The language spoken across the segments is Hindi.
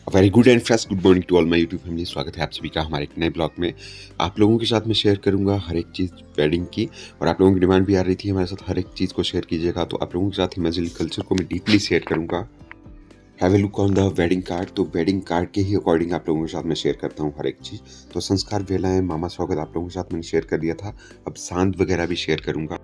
Very good and fresh good morning to all my YouTube family. स्वागत है आप सभी का हमारे एक नए ब्लॉग में। आप लोगों के साथ मैं शेयर करूंगा हर एक चीज़ वेडिंग की, और आप लोगों की डिमांड भी आ रही थी हमारे साथ हर एक चीज़ को शेयर कीजिएगा, तो आप लोगों के साथ हिमाचली कल्चर को मैं डीपली शेयर करूंगा। Have a look on the wedding card. तो वेडिंग कार्ड के ही अकॉर्डिंग आप लोगों के साथ मैं शेयर करता हूँ हर एक चीज़। तो संस्कार वेलाएं, मामा स्वागत आप लोगों के साथ मैंने शेयर कर दिया था, अब सांत वगैरह भी शेयर करूंगा।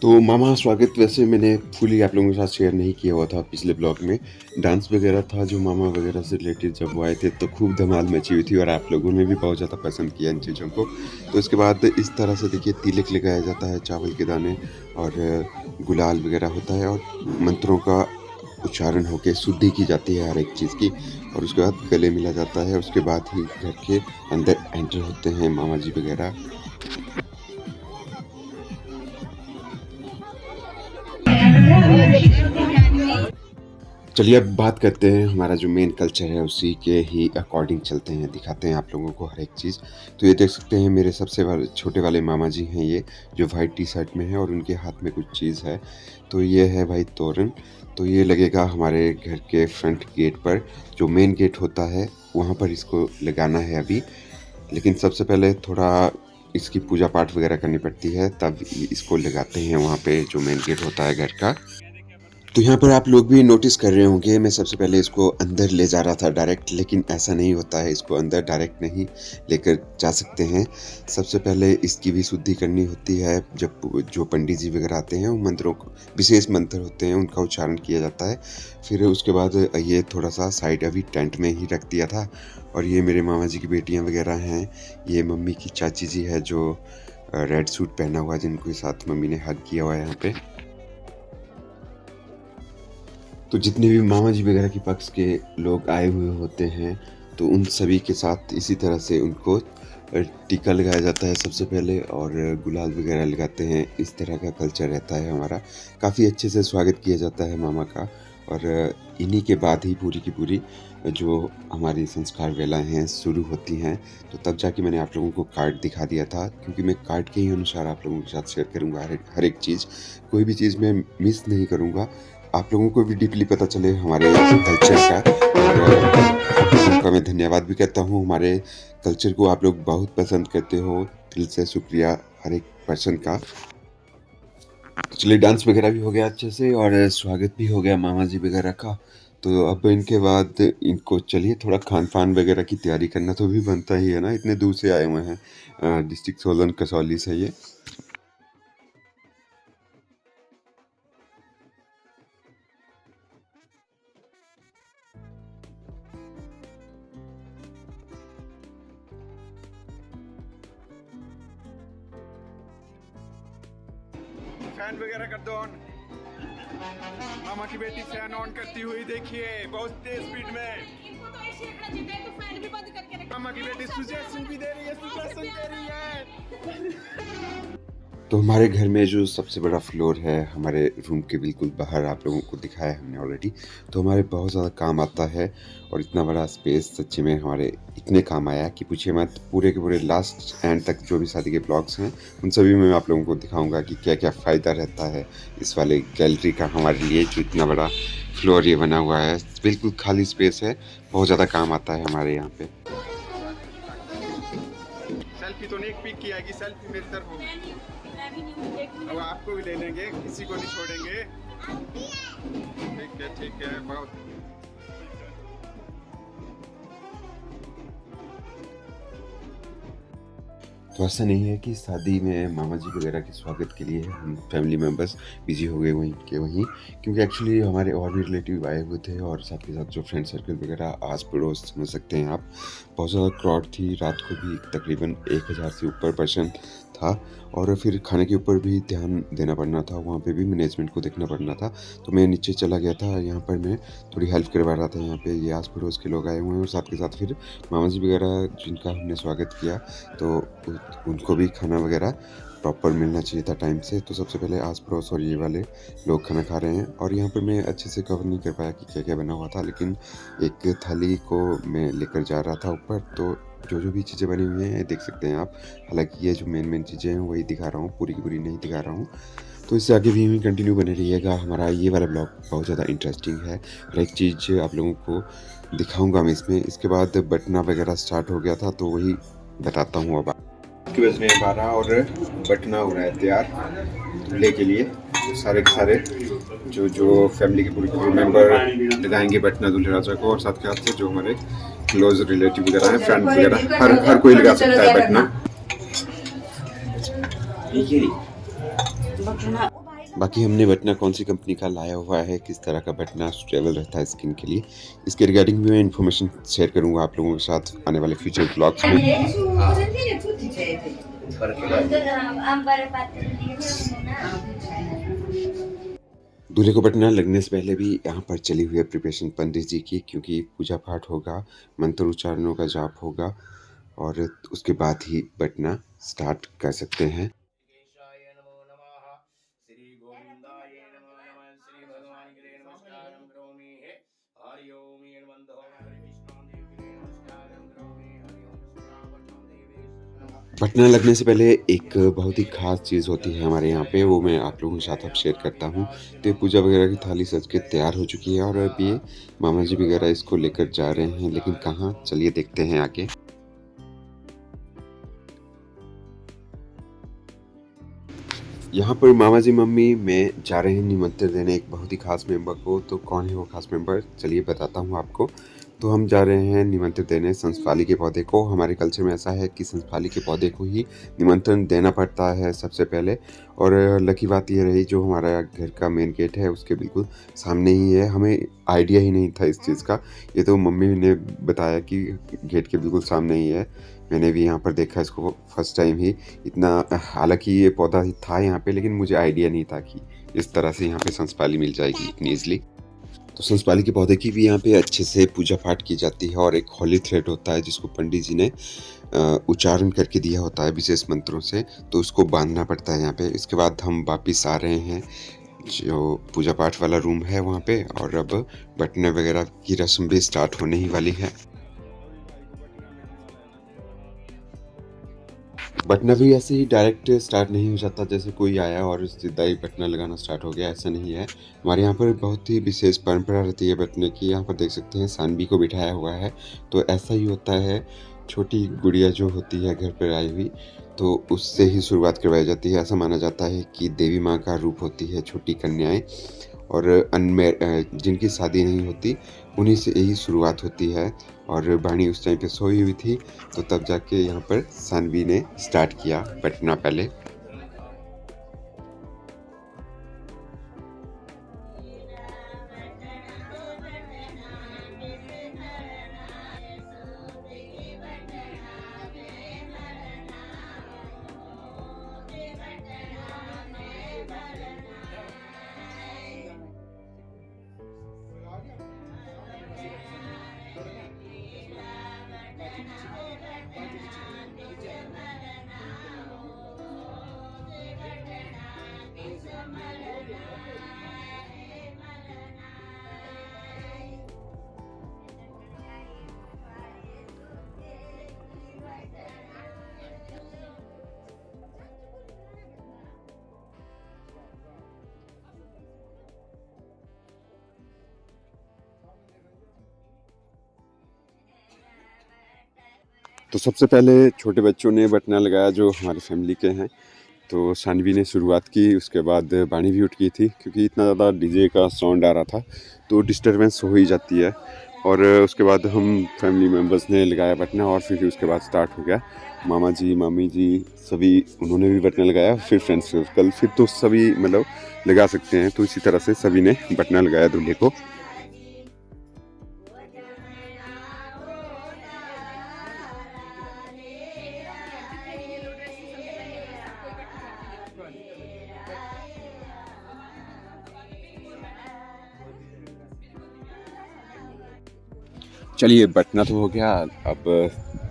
तो मामा स्वागत वैसे मैंने फुली आप लोगों के साथ शेयर नहीं किया हुआ था पिछले ब्लॉग में। डांस वगैरह था जो मामा वगैरह से रिलेटेड, जब वो आए थे तो खूब धमाल मची हुई थी और आप लोगों ने भी बहुत ज़्यादा पसंद किया इन चीज़ों को। तो इसके बाद इस तरह से देखिए तिलक लगाया जाता है, चावल के दाने और गुलाल वगैरह होता है, और मंत्रों का उच्चारण होकर शुद्धि की जाती है हर एक चीज़ की, और उसके बाद गले मिला जाता है। उसके बाद ही घर के अंदर एंटर होते हैं मामा जी वगैरह। चलिए अब बात करते हैं, हमारा जो मेन कल्चर है उसी के ही अकॉर्डिंग चलते हैं, दिखाते हैं आप लोगों को हर एक चीज़। तो ये देख सकते हैं मेरे सबसे छोटे वाले मामा जी हैं ये, जो वाइट टी शर्ट में है और उनके हाथ में कुछ चीज़ है। तो ये है भाई तोरण। तो ये लगेगा हमारे घर के फ्रंट गेट पर, जो मेन गेट होता है वहाँ पर इसको लगाना है अभी। लेकिन सबसे पहले थोड़ा इसकी पूजा पाठ वगैरह करनी पड़ती है, तब इसको लगाते हैं वहाँ पे जो मेन गेट होता है घर का। तो यहाँ पर आप लोग भी नोटिस कर रहे होंगे, मैं सबसे पहले इसको अंदर ले जा रहा था डायरेक्ट, लेकिन ऐसा नहीं होता है, इसको अंदर डायरेक्ट नहीं लेकर जा सकते हैं। सबसे पहले इसकी भी शुद्धि करनी होती है। जब जो पंडित जी वगैरह आते हैं, उन मंत्रों को, विशेष मंत्र होते हैं, उनका उच्चारण किया जाता है। फिर उसके बाद ये थोड़ा सा साइड अभी टेंट में ही रख दिया था। और ये मेरे मामा जी की बेटियाँ वगैरह हैं। ये मम्मी की चाची जी है जो रेड सूट पहना हुआ है, जिनको साथ मम्मी ने हग किया हुआ है यहाँ पे। तो जितने भी मामा जी वगैरह के पक्ष के लोग आए हुए होते हैं, तो उन सभी के साथ इसी तरह से उनको टीका लगाया जाता है सबसे पहले, और गुलाल वगैरह लगाते हैं। इस तरह का कल्चर रहता है हमारा। काफ़ी अच्छे से स्वागत किया जाता है मामा का, और इन्हीं के बाद ही पूरी की पूरी जो हमारी संस्कार वेला हैं शुरू होती हैं। तो तब जाके मैंने आप लोगों को कार्ड दिखा दिया था, क्योंकि मैं कार्ड के ही अनुसार आप लोगों के साथ शेयर करूँगा हर एक चीज़। कोई भी चीज़ मैं मिस नहीं करूँगा, आप लोगों को भी डीपली पता चले हमारे कल्चर का। और आप लोगों का मैं धन्यवाद भी करता हूँ, हमारे कल्चर को आप लोग बहुत पसंद करते हो, दिल से शुक्रिया हर एक पर्सन का। चलिए डांस वगैरह भी हो गया अच्छे से, और स्वागत भी हो गया मामा जी वगैरह का। तो अब इनके बाद इनको चलिए थोड़ा खान पान वगैरह की तैयारी करना तो भी बनता ही है ना, इतने दूर से आए हुए हैं। डिस्ट्रिक्ट सोलन कसौली से ये। फैन वगैरह कर दो ऑन। मामा की बेटी फैन ऑन करती हुई देखिए, बहुत तेज स्पीड में। इनको तो ऐसे रखना चाहिए था, तो फैन भी बंद करके रखना। मामा की बेटी सुजेशन भी दे रही है, सुजेशन दे रही है। तो हमारे घर में जो सबसे बड़ा फ्लोर है, हमारे रूम के बिल्कुल बाहर, आप लोगों को दिखाया है हमने ऑलरेडी। तो हमारे बहुत ज़्यादा काम आता है, और इतना बड़ा स्पेस सच्ची में हमारे इतने काम आया कि पूछिए मत। पूरे के पूरे लास्ट एंड तक जो भी शादी के ब्लॉग्स हैं, उन सभी में मैं आप लोगों को दिखाऊंगा कि क्या क्या फ़ायदा रहता है इस वाले गैलरी का हमारे लिए, जो इतना बड़ा फ्लोर ये बना हुआ है। बिल्कुल खाली स्पेस है, बहुत ज़्यादा काम आता है हमारे यहाँ पे। सेल्फी तो नेक पिक की आएगी, सेल्फी मेरी तरफ होगी। अब आपको भी ले लेंगे, किसी को नहीं छोड़ेंगे। ठीक है बहुत। तो ऐसा नहीं है कि शादी में मामा जी वगैरह के स्वागत के लिए हम फैमिली मेम्बर्स बिजी हो गए वहीं के वहीं, क्योंकि एक्चुअली हमारे और भी रिलेटिव आए हुए थे, और साथ के साथ जो फ्रेंड सर्कल वगैरह आस पड़ोस समझ सकते हैं आप। बहुत ज़्यादा क्राउड थी, रात को भी तकरीबन 1000 से ऊपर पर्सन था, और फिर खाने के ऊपर भी ध्यान देना पड़ना था, वहाँ पे भी मैनेजमेंट को देखना पड़ना था। तो मैं नीचे चला गया था, यहाँ पर मैं थोड़ी हेल्प करवा रहा था। यहाँ पे ये आस पड़ोस के लोग आए हुए हैं, और साथ के साथ फिर मामा जी वगैरह जिनका हमने स्वागत किया, तो उनको भी खाना वगैरह प्रॉपर मिलना चाहिए था टाइम से। तो सबसे पहले आस पड़ोस और ये वाले लोग खाना खा रहे हैं, और यहाँ पर मैं अच्छे से कवर नहीं कर पाया कि क्या क्या बना हुआ था, लेकिन एक थाली को मैं लेकर जा रहा था ऊपर। तो जो भी चीज़ें बनी हुई हैं देख सकते हैं आप। हालांकि ये जो मेन चीज़ें हैं वही दिखा रहा हूँ, पूरी की पूरी नहीं दिखा रहा हूँ। तो इससे आगे भी यूँ कंटिन्यू बने रहिएगा। हमारा ये वाला ब्लॉग बहुत ज़्यादा इंटरेस्टिंग है। हर एक चीज़ आप लोगों को दिखाऊँगा मैं इसमें। इसके बाद बटना वगैरह स्टार्ट हो गया था तो वही बताता हूँ अब। के बजने 12 और बटना हो रहा है तैयार दूल्हे के लिए। सारे के सारे जो फैमिली के पूरे मेंबर लगाएंगे बटना दूल्हे राजा को, और साथ के साथ जो हमारे क्लोज रिलेटिव वगैरह हैं, फ्रेंड वगैरह, हर कोई लगा सकता है बटना। बाकी हमने बटना कौन सी कंपनी का लाया हुआ है, किस तरह का बटना सुटेबल रहता है स्किन के लिए, इसके रिगार्डिंग भी मैं इन्फॉर्मेशन शेयर करूंगा आप लोगों के साथ आने वाले फ्यूचर ब्लॉग्स में। दूल्हे को बटना लगने से पहले भी यहाँ पर चली हुई है प्रिपरेशन पंडित जी की, क्योंकि पूजा पाठ होगा, मंत्र उच्चारणों का जाप होगा और उसके बाद ही बटना स्टार्ट कर सकते हैं। बटना लगने से पहले एक बहुत ही ख़ास चीज़ होती है हमारे यहाँ पे, वो मैं आप लोगों के साथ अब शेयर करता हूँ। तो पूजा वगैरह की थाली सज के तैयार हो चुकी है और अब ये मामा जी वगैरह इसको लेकर जा रहे हैं, लेकिन कहाँ, चलिए देखते हैं आगे। यहाँ पर मामा जी मम्मी में जा रहे हैं निमंत्रण देने एक बहुत ही खास मेंबर को। तो कौन है वो खास मेंबर, चलिए बताता हूँ आपको। तो हम जा रहे हैं निमंत्रण देने शंखपाली के पौधे को। हमारे कल्चर में ऐसा है कि शंखपाली के पौधे को ही निमंत्रण देना पड़ता है सबसे पहले। और लकी बात ये रही, जो हमारा घर का मेन गेट है उसके बिल्कुल सामने ही है। हमें आइडिया ही नहीं था इस चीज़ का, ये तो मम्मी ने बताया कि गेट के बिल्कुल सामने ही है। मैंने भी यहाँ पर देखा इसको फर्स्ट टाइम ही। इतना, हालांकि ये पौधा था यहाँ पे, लेकिन मुझे आइडिया नहीं था कि इस तरह से यहाँ पे शंखपाली मिल जाएगी इतनी ईजिली। तो शंखपाली के पौधे की भी यहाँ पे अच्छे से पूजा पाठ की जाती है और एक होली थ्रेड होता है जिसको पंडित जी ने उच्चारण करके दिया होता है विशेष मंत्रों से, तो उसको बांधना पड़ता है यहाँ पे। इसके बाद हम वापिस आ रहे हैं जो पूजा पाठ वाला रूम है वहाँ पे, और अब बटने वगैरह की रस्म भी स्टार्ट होने ही वाली है। बटना भी ऐसे ही डायरेक्ट स्टार्ट नहीं हो जाता जैसे कोई आया और सीधा ही बटना लगाना स्टार्ट हो गया, ऐसा नहीं है। हमारे यहाँ पर बहुत ही विशेष परंपरा रहती है बटने की। यहाँ पर देख सकते हैं सानवी को बिठाया हुआ है, तो ऐसा ही होता है। छोटी गुड़िया जो होती है घर पर आई हुई, तो उससे ही शुरुआत करवाई जाती है। ऐसा माना जाता है कि देवी माँ का रूप होती है छोटी कन्याएं, और जिनकी शादी नहीं होती उन्हीं से यही शुरुआत होती है। और बाणी उस टाइम पे सोई हुई थी, तो तब जाके यहाँ पर सानवी ने स्टार्ट किया बटना पहले। तो सबसे पहले छोटे बच्चों ने बटना लगाया जो हमारी फैमिली के हैं। तो सानवी ने शुरुआत की, उसके बाद बाणी भी उठ गई थी, क्योंकि इतना ज़्यादा डीजे का साउंड आ रहा था तो डिस्टरबेंस हो ही जाती है। और उसके बाद हम फैमिली मेम्बर्स ने लगाया बटना, और फिर उसके बाद स्टार्ट हो गया। मामा जी, मामी जी, सभी उन्होंने भी बटना लगाया। फिर फ्रेंड्स सर्कल, फिर तो सभी मतलब लगा सकते हैं। तो इसी तरह से सभी ने बटना लगाया दूल्हे को। चलिए बटना तो हो गया। अब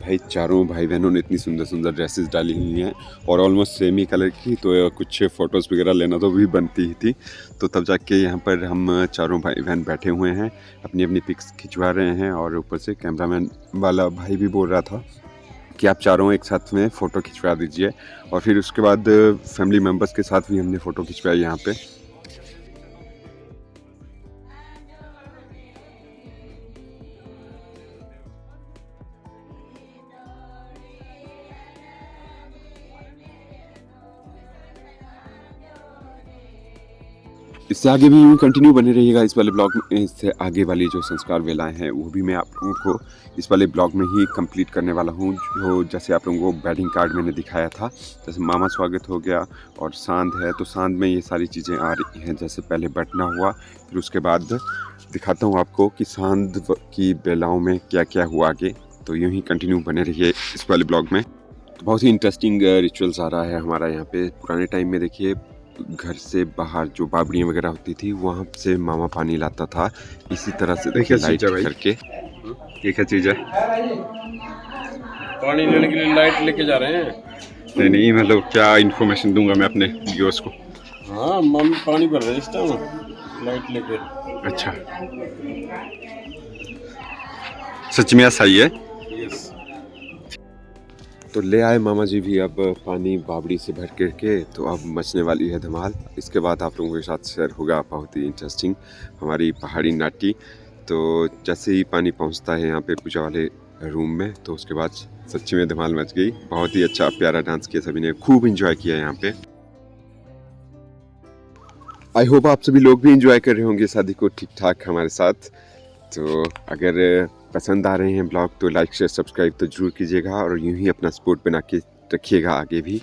भाई चारों भाई बहनों ने इतनी सुंदर सुंदर ड्रेसेस डाली हुई हैं और ऑलमोस्ट सेम ही कलर की, तो कुछ फ़ोटोज़ वगैरह लेना तो भी बनती ही थी। तो तब जाके यहाँ पर हम चारों भाई बहन बैठे हुए हैं, अपनी अपनी पिक्स खिंचवा रहे हैं। और ऊपर से कैमरामैन वाला भाई भी बोल रहा था कि आप चारों एक साथ में फ़ोटो खिंचवा दीजिए। और फिर उसके बाद फैमिली मेम्बर्स के साथ भी हमने फ़ोटो खिंचवाई यहाँ पे। इससे आगे भी यूँ कंटिन्यू बने रहिएगा इस वाले ब्लॉग में। इससे आगे वाली जो संस्कार वेलाएँ हैं वो भी मैं आप लोगों को इस वाले ब्लॉग में ही कंप्लीट करने वाला हूँ। जो जैसे आप लोगों को वेडिंग कार्ड मैंने दिखाया था, जैसे मामा स्वागत हो गया और सांद है, तो सांद में ये सारी चीज़ें आ रही हैं। जैसे पहले बटना हुआ, फिर उसके बाद दिखाता हूँ आपको कि सांद की बेलाओं में क्या क्या हुआ आगे। तो यूँ ही कंटिन्यू बने रहिए इस वाले ब्लॉग में। तो बहुत ही इंटरेस्टिंग रिचुअल्स आ रहा है हमारा यहाँ पे। पुराने टाइम में देखिए घर से बाहर जो बावड़ियाँ वगैरह होती थी वहाँ से मामा पानी लाता था इसी तरह से। देखिए लाइट करके, ये क्या चीज़ है? पानी लेने के लिए लाइट लेके जा रहे हैं। नहीं नहीं, मतलब क्या इन्फॉर्मेशन दूंगा मैं अपने व्यूअर्स को? हाँ, मम्मी पानी भर रहे हैं इस टाइम लाइट लेके। अच्छा, सच में ऐसा ही है? यस। तो ले आए मामा जी भी अब पानी बावड़ी से भर करके। तो अब मचने वाली है धमाल। इसके बाद आप लोगों के साथ शेयर होगा बहुत ही इंटरेस्टिंग हमारी पहाड़ी नाटी। तो जैसे ही पानी पहुंचता है यहाँ पे पूजा वाले रूम में, तो उसके बाद सच्ची में धमाल मच गई। बहुत ही अच्छा प्यारा डांस किया, सभी ने खूब इंजॉय किया यहाँ पे। आई होप आप सभी लोग भी इंजॉय कर रहे होंगे शादी को ठीक ठाक हमारे साथ। तो अगर पसंद आ रहे हैं ब्लॉग तो लाइक शेयर सब्सक्राइब तो जरूर कीजिएगा और यूं ही अपना सपोर्ट बना के रखिएगा आगे भी।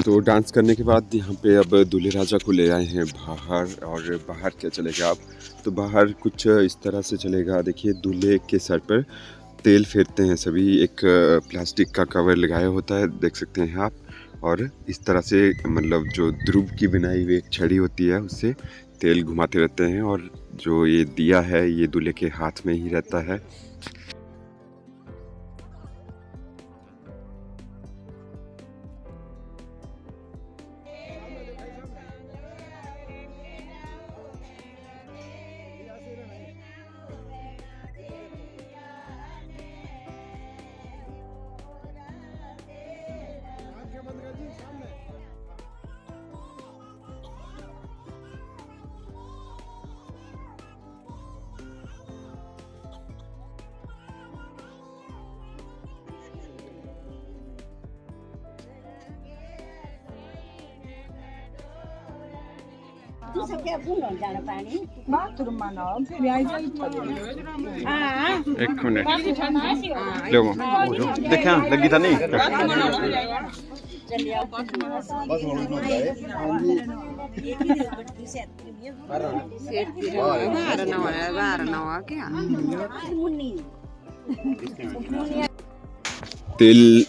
तो डांस करने के बाद यहाँ पे अब दूल्हे राजा को ले आए हैं बाहर। और बाहर क्या चलेगा आप, तो बाहर कुछ इस तरह से चलेगा। देखिए दूल्हे के सर पर तेल फेरते हैं सभी, एक प्लास्टिक का कवर लगाया होता है, देख सकते हैं आप। और इस तरह से मतलब जो ध्रुव की बनाई हुई एक छड़ी होती है उससे तेल घुमाते रहते हैं। और जो ये दिया है ये दूल्हे के हाथ में ही रहता है। एक मिनट देखा लगी था नहीं। तेल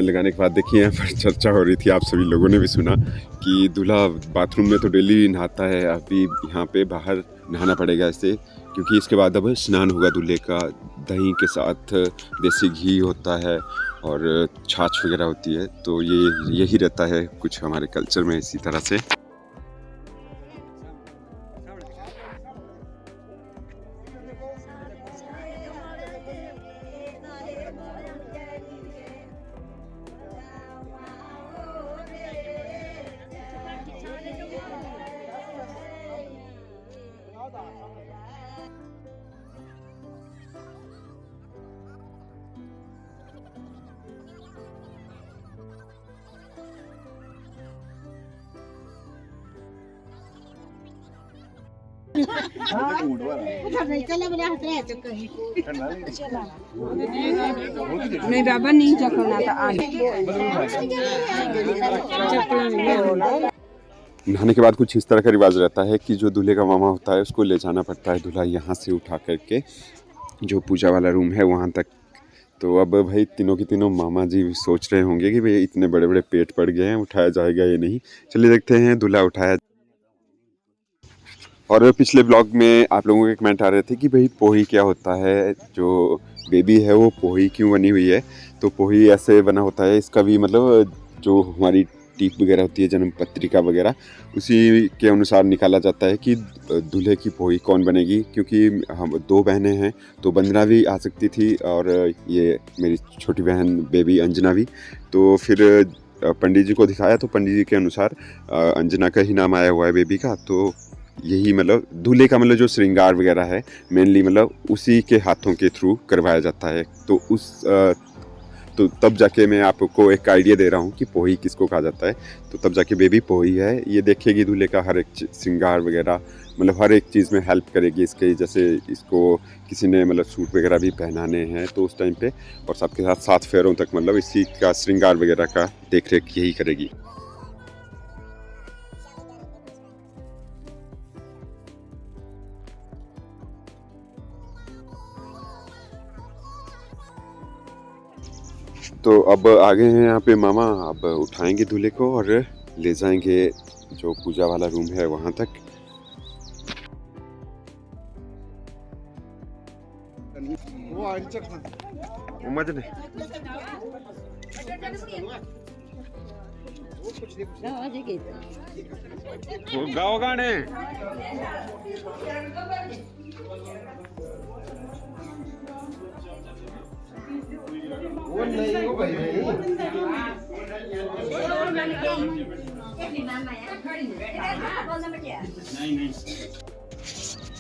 लगाने के बाद देखिए यहाँ पर चर्चा हो रही थी, आप सभी लोगों ने भी सुना कि दूल्हा बाथरूम में तो डेली नहाता है, अभी यहाँ पे बाहर नहाना पड़ेगा इससे, क्योंकि इसके बाद अब स्नान होगा दूल्हे का। दही के साथ देसी घी होता है और छाछ वगैरह होती है। तो यही रहता है कुछ हमारे कल्चर में इसी तरह से। नहीं बाबा नहीं चखना था आगे। नहाने के बाद कुछ इस तरह का रिवाज रहता है कि जो दूल्हे का मामा होता है उसको ले जाना पड़ता है दूल्हा यहाँ से उठा करके जो पूजा वाला रूम है वहाँ तक तो अब भाई तीनों की तीनों मामा जी सोच रहे होंगे कि भाई इतने बड़े बड़े पेट पड़ गए हैं, उठाया जाएगा या नहीं। चलिए देखते हैं दूल्हा उठाया। और पिछले ब्लॉग में आप लोगों के कमेंट आ रहे थे कि भाई पोही क्या होता है, जो बेबी है वो पोही क्यों बनी हुई है। तो पोही ऐसे बना होता है, इसका भी मतलब जो हमारी टीप वगैरह होती है, जन्म पत्रिका वगैरह, उसी के अनुसार निकाला जाता है कि दूल्हे की पोही कौन बनेगी। क्योंकि हम 2 बहनें हैं तो वंदना भी आ सकती थी और ये मेरी छोटी बहन बेबी अंजना भी। तो फिर पंडित जी को दिखाया तो पंडित जी के अनुसार अंजना का ही नाम आया हुआ है बेबी का। तो यही मतलब दूल्हे का मतलब जो श्रृंगार वगैरह है मेनली मतलब उसी के हाथों के थ्रू करवाया जाता है। तो तब जाके मैं आपको एक आइडिया दे रहा हूँ कि पोही किसको कहा जाता है। तो तब जाके बेबी पोही है। ये देखेगी दूल्हे का हर एक श्रृंगार वगैरह, मतलब हर एक चीज़ में हेल्प करेगी इसके। जैसे इसको किसी ने मतलब सूट वगैरह भी पहनाने हैं तो उस टाइम पे, और सबके साथ 7 फेरों तक मतलब इसी का श्रृंगार वगैरह का देख रेख यही करेगी। तो अब आगे हैं यहाँ पे मामा। अब उठाएंगे दूल्हे को और ले जाएंगे जो पूजा वाला रूम है वहाँ तक। गाओ गाने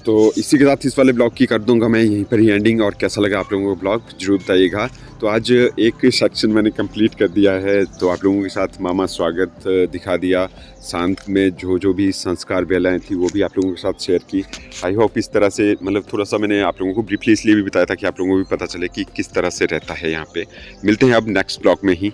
तो इसी के साथ इस वाले ब्लॉग की कर दूंगा मैं यहीं पर ही एंडिंग। और कैसा लगा आप लोगों को ब्लॉग जरूर बताइएगा। तो आज एक सेक्शन मैंने कंप्लीट कर दिया है। तो आप लोगों के साथ मामा स्वागत दिखा दिया, शांत में जो भी संस्कार बेलाएँ थी वो भी आप लोगों के साथ शेयर की। आई होप इस तरह से मतलब थोड़ा सा मैंने आप लोगों को ब्रीफली इसलिए भी बताया था कि आप लोगों को भी पता चले कि किस तरह से रहता है यहाँ पे। मिलते हैं अब नेक्स्ट ब्लॉग में ही।